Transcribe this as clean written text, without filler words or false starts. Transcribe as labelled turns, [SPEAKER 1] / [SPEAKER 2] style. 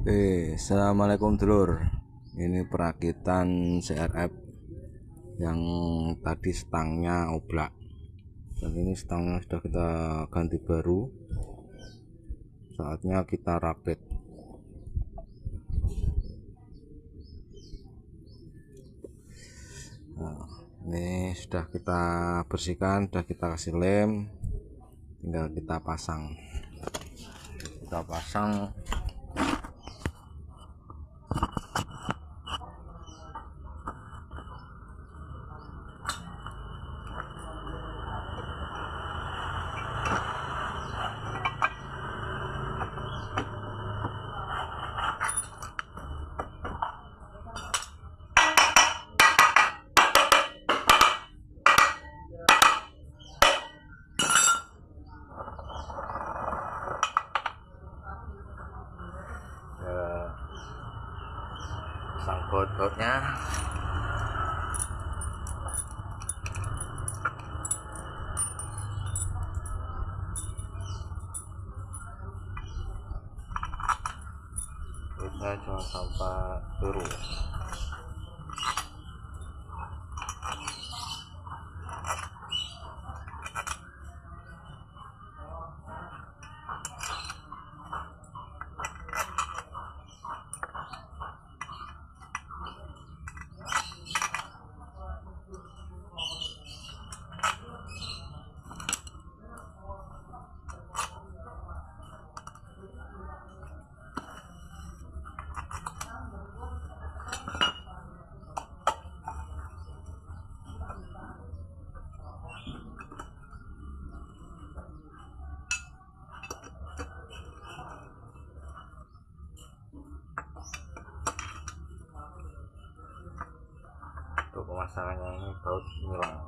[SPEAKER 1] Assalamualaikum dulur. Ini perakitan CRF yang tadi stangnya oblak. Dan ini stangnya sudah kita ganti baru. Saatnya kita rapit. Nah, ini sudah kita bersihkan, sudah kita kasih lem. Tinggal kita pasang. Kita pasang. Pasang baut-bautnya. Kita jangan sampai turun. Untuk pemasangannya ini baut hilang.